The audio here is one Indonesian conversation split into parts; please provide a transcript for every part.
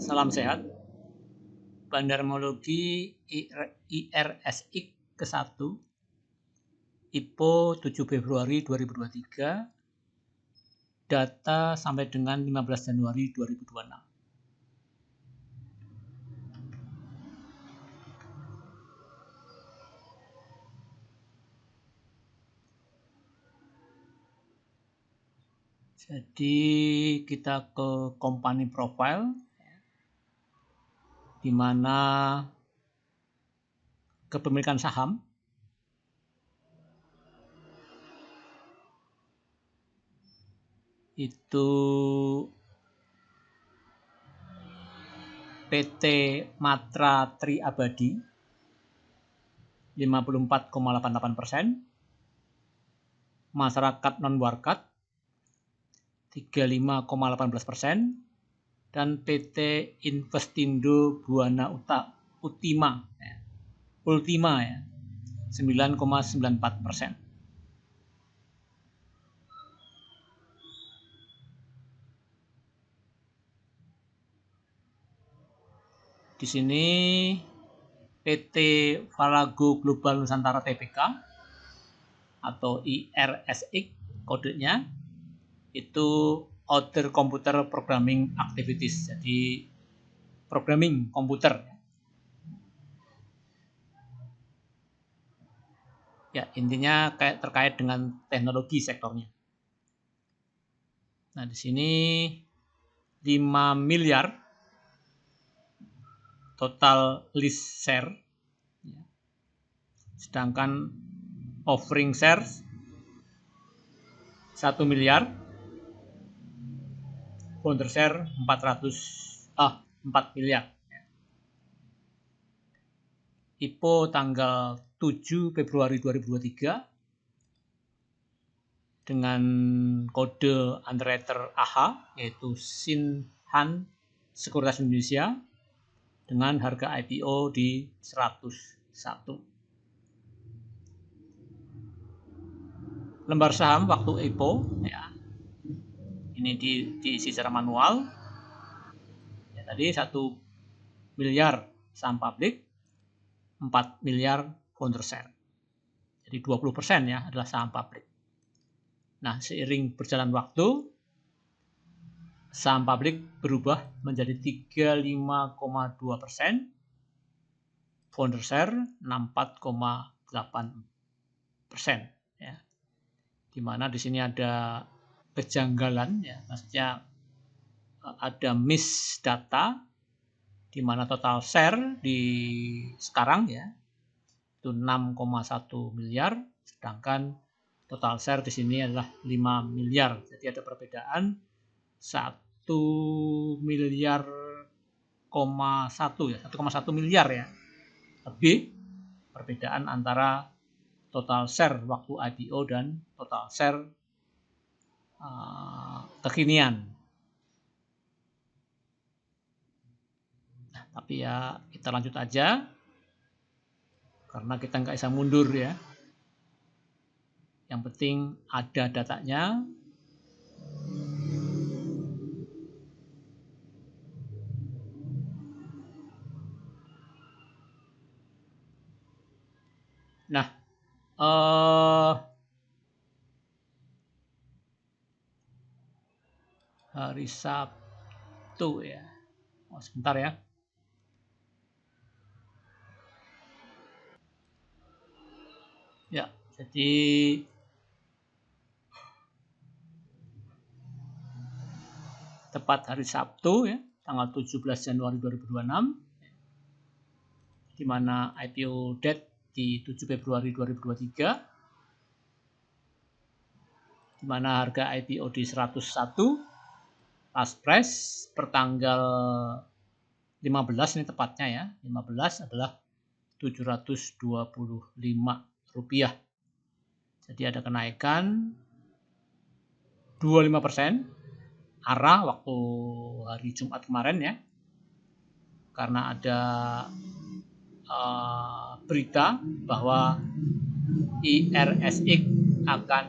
Salam sehat. Bandarmologi IRSIK ke-1 IPO 7 Februari 2023, data sampai dengan 15 Januari 2026. Jadi kita ke company profile, di mana kepemilikan saham itu PT Matra Tri Abadi 54,88%, masyarakat non-warkat 35,18%, dan PT Investindo Buana Ultima 9,94%. Di sini PT Falago Global Nusantara Tbk atau IRSIK kodenya itu Other Computer Programming Activities, jadi programming komputer. Ya, intinya kayak terkait dengan teknologi sektornya. Nah, di sini 5 miliar total list share, sedangkan offering shares 1 miliar, founder share 4 miliar. IPO tanggal 7 Februari 2023 dengan kode underwriter AH, yaitu Sinhan Sekuritas Indonesia, dengan harga IPO di 101. Lembar saham waktu IPO, ya, ini diisi secara manual. Ya, tadi 1 miliar saham publik, 4 miliar founder share. Jadi 20% ya adalah saham publik. Nah, seiring berjalan waktu, saham publik berubah menjadi 35,2%, founder share 64,8%. Ya. Di mana di sini ada kejanggalan, ya, maksudnya ada miss data, di mana total share di sekarang ya itu 6,1 miliar, sedangkan total share di sini adalah 5 miliar. Jadi ada perbedaan 1 miliar, 1,1 miliar ya. Lebih perbedaan antara total share waktu IPO dan total share kekinian. Nah, tapi ya kita lanjut aja karena kita nggak bisa mundur ya. Yang penting ada datanya. Nah, hari Sabtu ya. Sebentar ya. Ya, jadi tepat hari Sabtu ya, tanggal 17 Januari 2026, di mana IPO date di 7 Februari 2023, di mana harga IPO di 101, last price per tanggal 15 ini tepatnya ya, 15 adalah Rp725. Jadi ada kenaikan 25% arah waktu hari Jumat kemarin ya, karena ada berita bahwa IRSIK akan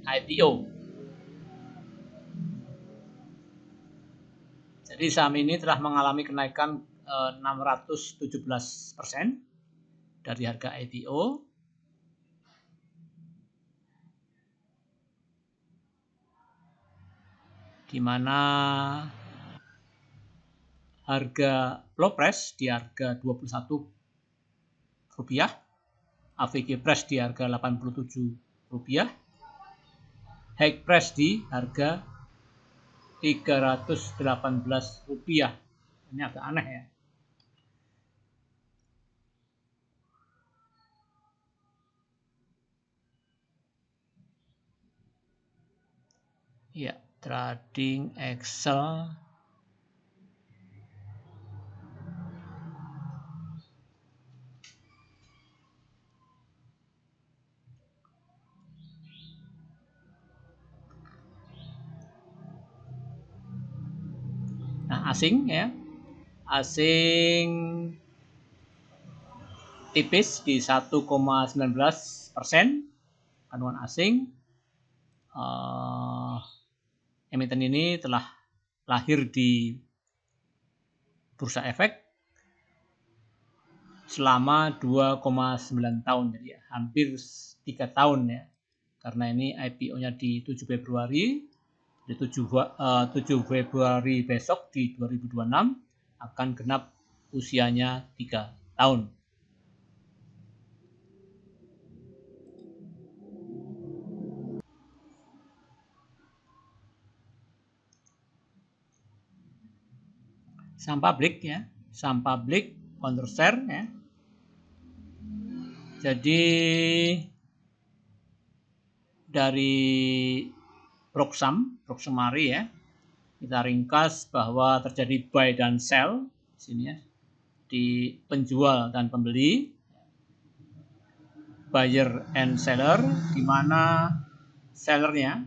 IPO. Jadi saham ini telah mengalami kenaikan 617% dari harga IPO. Di mana harga low price di harga Rp21, AVG price di harga Rp87, high price di harga Rp318. Ini agak aneh ya. Ya, trading Excel. Nah, asing ya. Asing tipis di 1,19%. Anuan asing. Emiten ini telah lahir di Bursa Efek selama 2,9 tahun, jadi hampir 3 tahun ya. Karena ini IPO-nya di 7 Februari, di 7 Februari besok di 2026 akan genap usianya 3 tahun. Saham publik ya, saham publik counter share ya. Jadi dari Proximari ya, kita ringkas bahwa terjadi buy dan sell di sini ya, di penjual dan pembeli, buyer and seller, di mana sellernya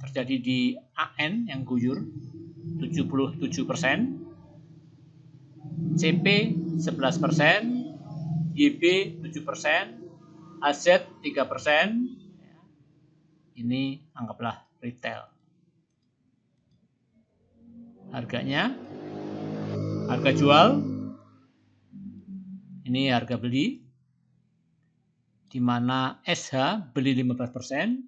terjadi di AN yang guyur 77%, CP 11%, YB 7%, AZ 3%. Ini anggaplah retail. Harganya, harga jual, ini harga beli, di mana SH beli 15%,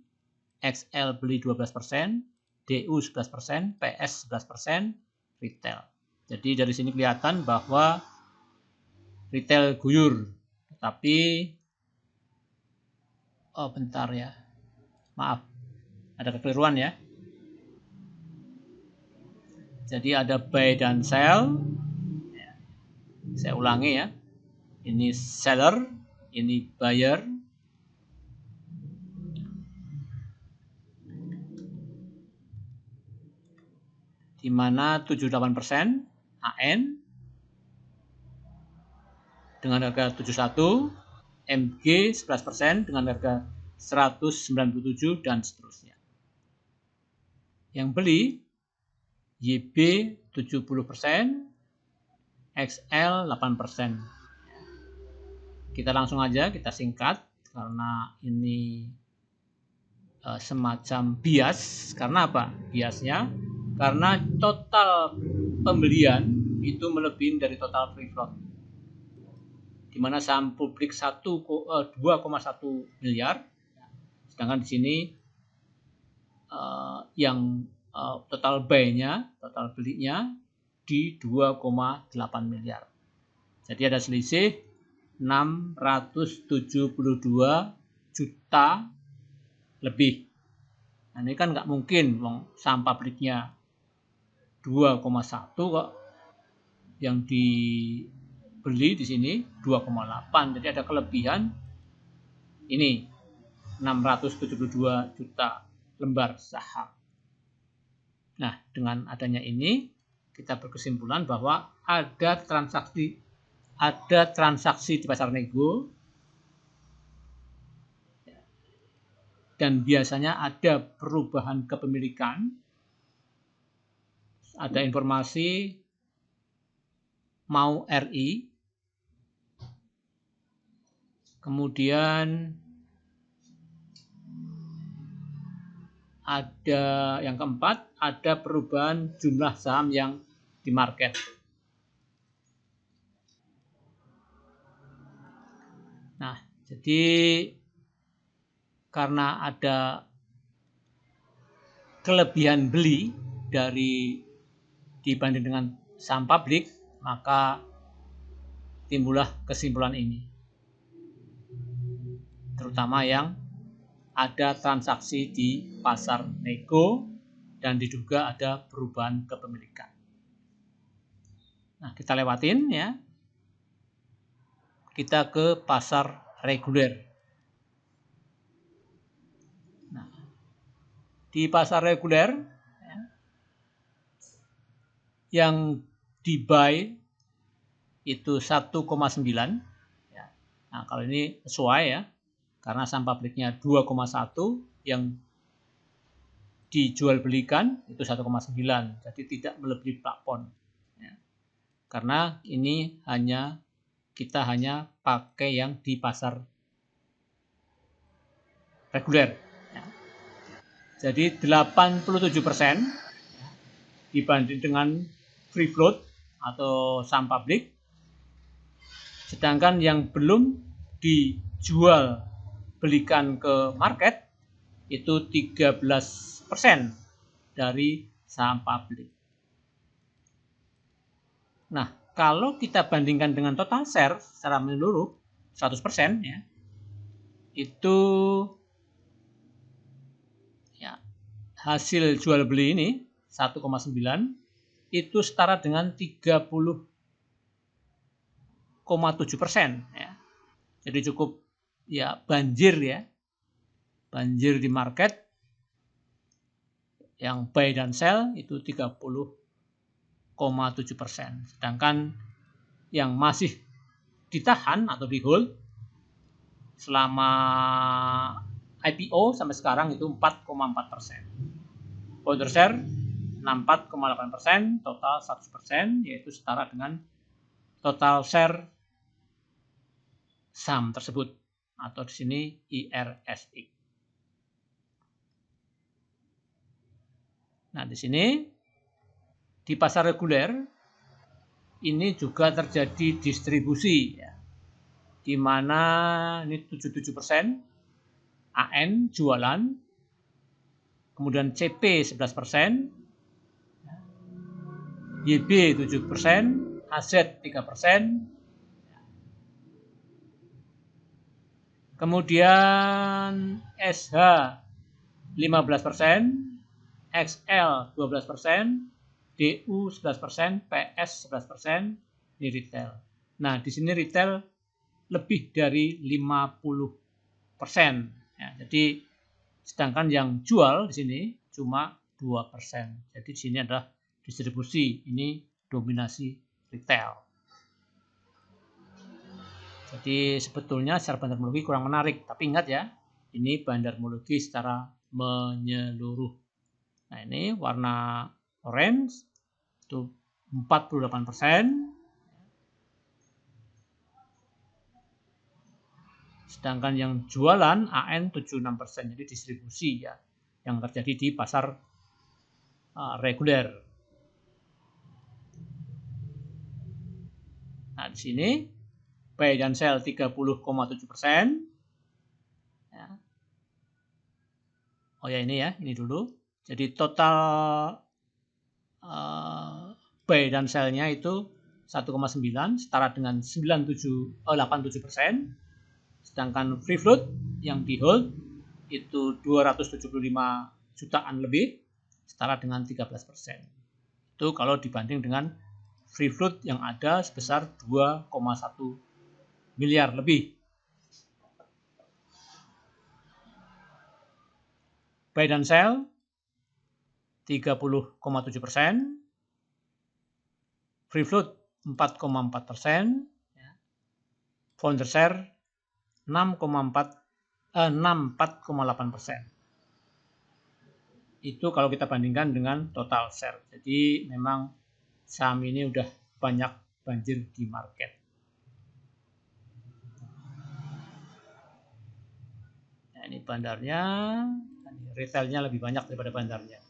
XL beli 12%, DU 11%, PS 11%, retail. Jadi dari sini kelihatan bahwa retail guyur, tapi bentar ya, maaf, ada kekeliruan ya. Jadi ada buy dan sell. Saya ulangi ya. Ini seller, ini buyer. Di mana 78% AN dengan harga 71, MG 11% dengan harga 197 dan seterusnya. Yang beli YB 70%, XL 8%. Kita langsung aja kita singkat karena ini semacam bias. Karena apa? Biasnya karena total pembelian itu melebihi dari total free float. Di mana saham publik 2,1 miliar, sedangkan di sini yang total buy-nya, total belinya di 2,8 miliar. Jadi ada selisih 672 juta lebih. Nah, ini kan nggak mungkin, saham publiknya 2,1 kok yang dibeli di sini 2,8. Jadi ada kelebihan ini 672 juta lembar saham. Nah, dengan adanya ini kita berkesimpulan bahwa ada transaksi di pasar nego dan biasanya ada perubahan kepemilikan. Ada informasi mau RI, kemudian ada yang keempat, ada perubahan jumlah saham yang di market. Nah, jadi karena ada kelebihan beli dibanding dengan saham publik, maka timbullah kesimpulan ini. Terutama yang ada transaksi di pasar nego dan diduga ada perubahan kepemilikan. Nah, kita lewatin ya. Kita ke pasar reguler. Nah, di pasar reguler ya, yang di buy itu 1,9 ya. Nah, kalau ini sesuai ya. Karena saham publiknya 2,1, yang dijual belikan itu 1,9, jadi tidak melebihi plafon. Ya. Karena ini kita hanya pakai yang di pasar reguler. Ya. Jadi 87% dibanding dengan free float atau saham publik, sedangkan yang belum dijual belikan ke market itu 13% dari saham publik. Nah, kalau kita bandingkan dengan total share secara menyeluruh 100% ya, itu ya, hasil jual beli ini 1,9 itu setara dengan 30,7% ya. Jadi cukup ya banjir ya. Banjir di market yang buy dan sell itu 30,7%. Sedangkan yang masih ditahan atau di hold selama IPO sampai sekarang itu 4,4%. Founder share 64,8%, total 100%, yaitu setara dengan total share saham tersebut atau di sini IRSI. Nah, di sini di pasar reguler ini juga terjadi distribusi ya. Di mana ini 77% AN jualan, kemudian CP 11%, YB 7%, AZ 3%, kemudian SH 15%, XL 12%, DU 11%, PS 11%, ini retail. Nah, di sini retail lebih dari 50%. Ya, jadi sedangkan yang jual di sini cuma 2%. Jadi di sini adalah distribusi, ini dominasi retail. Jadi sebetulnya secara bandarmologi kurang menarik, tapi ingat ya, ini bandarmologi secara menyeluruh. Nah, ini warna orange itu 48%. Sedangkan yang jualan AN 76%, jadi distribusi ya yang terjadi di pasar reguler. Nah, di sini buy dan sell 30,7%. Ya. Oh ya, ini ya, ini dulu. Jadi total buy dan sell-nya itu 1,9 setara dengan 87%. Sedangkan free float yang di hold itu 275 jutaan lebih, setara dengan 13%. Itu kalau dibanding dengan free float yang ada sebesar 2,1 miliar lebih. Buy dan sell 30,7%, free float 4,4%, founder share 64,8%. Itu kalau kita bandingkan dengan total share. Jadi memang saham ini udah banyak banjir di market. Nah, ini bandarnya, retailnya lebih banyak daripada bandarnya.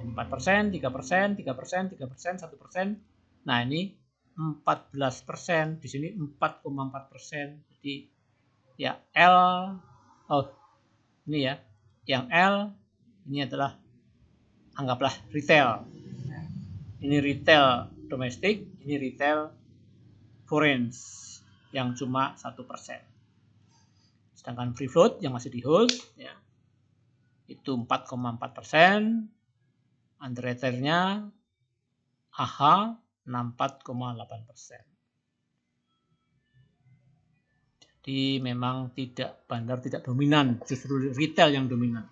4%, 3%, 3%, 3%, 1%. Nah, ini 14%, di sini 4,4%. Jadi ya L, oh ini ya, yang L ini adalah anggaplah retail. Ini retail domestik, ini retail foreign yang cuma 1%. Sedangkan free float yang masih di hold ya, itu 4,4%. Underwriternya AH 64,8%. Jadi memang tidak, bandar tidak dominan, justru retail yang dominan.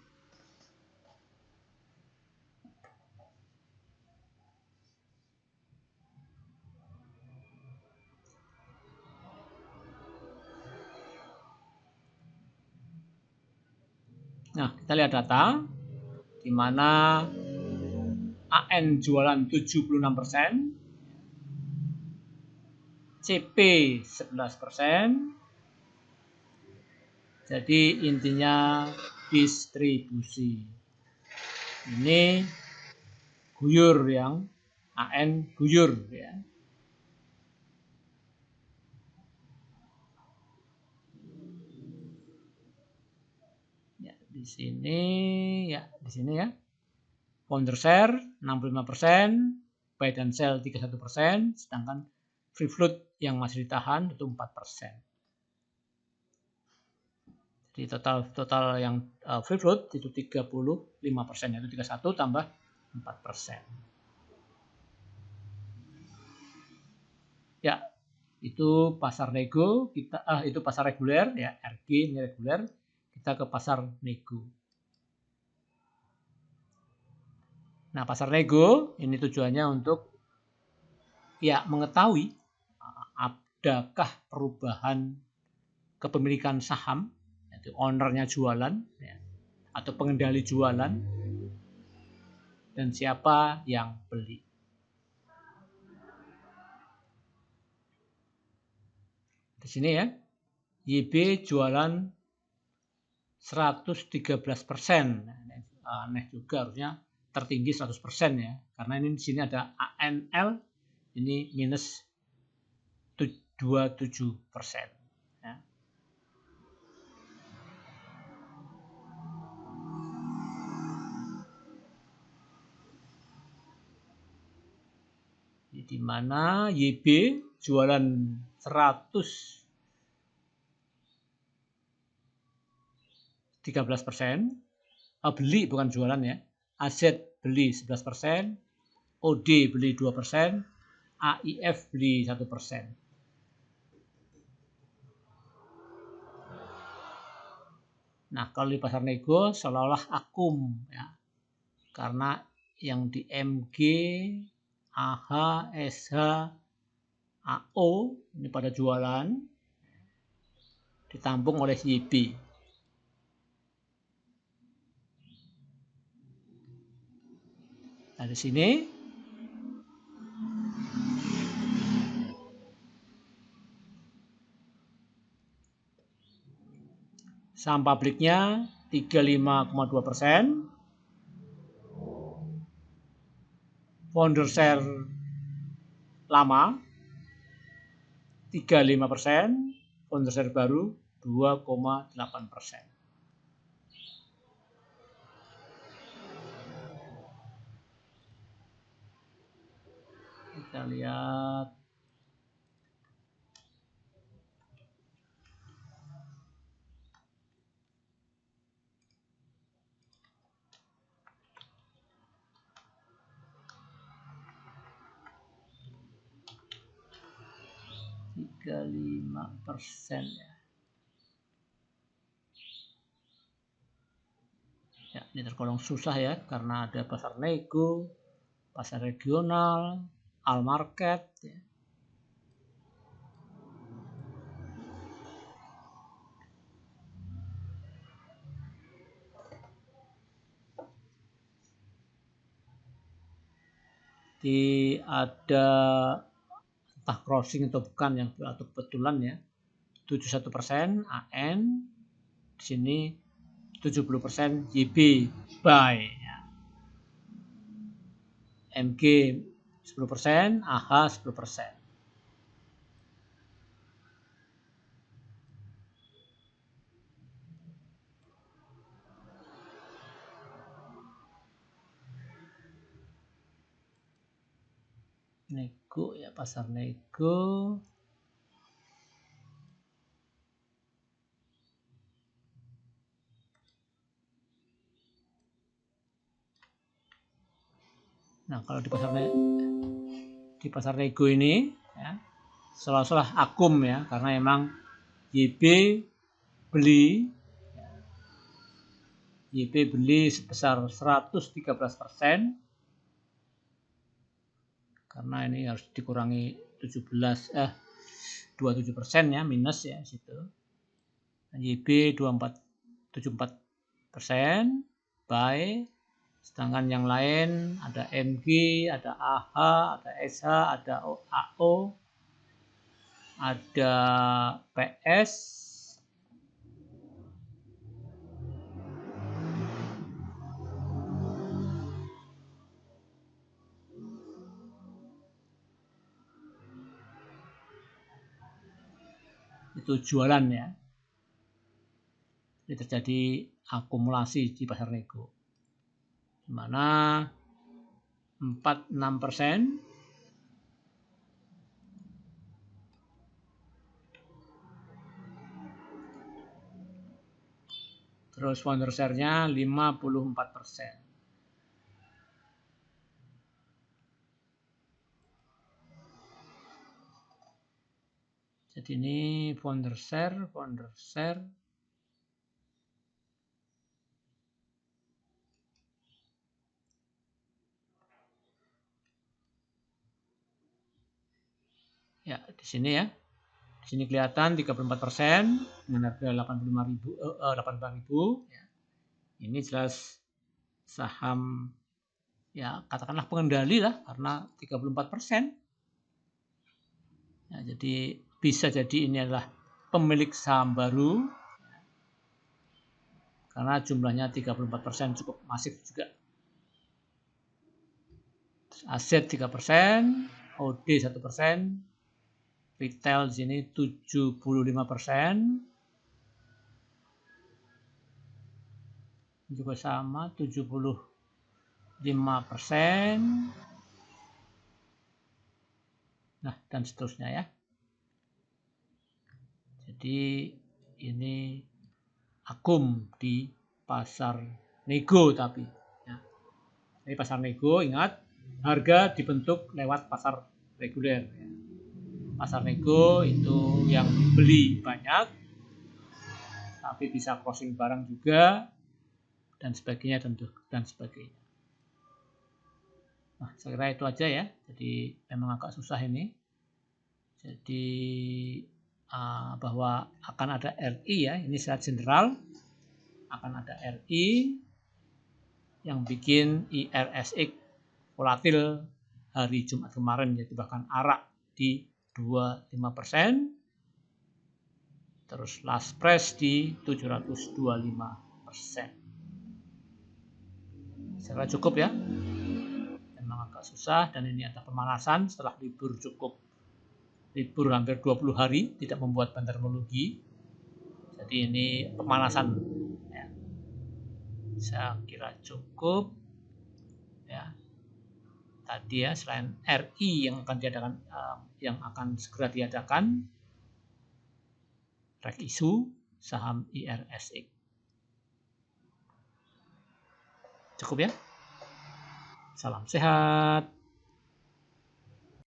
Nah, kita lihat data di mana AN jualan 76%, CP 11%. Jadi intinya distribusi. Ini guyur yang AN guyur ya. Ya, di sini ya. Founder share 65%, buy dan sell 31%, sedangkan free float yang masih ditahan itu 4%. Jadi total yang free float itu 35%, yaitu 31 tambah 4%. Ya, itu pasar nego, itu pasar reguler ya, RG ini reguler. Kita ke pasar nego. Nah, pasar nego ini tujuannya untuk ya mengetahui adakah perubahan kepemilikan saham, yaitu ownernya jualan ya, atau pengendali jualan, dan siapa yang beli. Di sini ya, YB jualan 113%. Aneh juga, harusnya tertinggi 100% ya. Karena ini di sini ada ANL, ini minus 27%. Ya. Di mana YB jualan 113%, beli bukan jualan ya. Aset beli 11%, OD beli 2%, AIF beli 1%. Nah, kalau di pasar nego seolah-olah akum ya. Karena yang di MG, AH, SH, AO ini pada jualan, ditampung oleh YB. Nah, di sini saham publiknya 35,2%, founder share lama 35%, founder share baru 2,8%. Kita lihat ya. 35% ya. Ya, ini tergolong susah ya karena ada pasar nego, pasar regional, all market ya. Di ada entah crossing atau bukan yang atau kebetulan ya, 71% AN, di sini 70% YB buy ya. MG 10%, AH 10%. Nego ya, pasar nego. Nah, kalau di pasar nego ini ya, seolah-olah akum ya, karena emang YB beli sebesar 113%, karena ini harus dikurangi 27% ya, minus ya situ. YB 74% buy. Sedangkan yang lain ada MG, ada AH, ada SH, ada AO, ada PS, itu jualan ya. Ini terjadi akumulasi di pasar nego, di mana 46%, terus founder share-nya 54%. Jadi ini founder share. Ya, di sini ya. Di sini kelihatan 34% dengan harga 85.000 ya. Ini jelas saham ya, katakanlah pengendali lah, karena 34%. Ya, jadi bisa jadi ini adalah pemilik saham baru karena jumlahnya 34% cukup masif juga. Aset 3%, OD 1%, retail di sini 75%, juga sama 75%. Nah, dan seterusnya ya. Jadi ini akum di pasar nego, tapi ya. Ini pasar nego, ingat harga dibentuk lewat pasar reguler. Pasar nego itu yang beli banyak, tapi bisa crossing barang juga, dan sebagainya tentu, dan sebagainya. Nah, saya kira itu aja ya. Jadi memang agak susah ini. Jadi bahwa akan ada RI ya, ini secara general akan ada RI yang bikin IRSX volatil hari Jumat kemarin, yaitu bahkan arak di 25%, terus last price di 725%. Saya kira cukup ya. Memang agak susah, dan ini ada pemanasan setelah libur hampir 20 hari tidak membuat bandarmologi. Jadi ini pemanasan ya. Saya kira cukup ya. Tadi ya, selain RI yang akan segera diadakan, rek isu saham IRSX. Cukup ya. Salam sehat.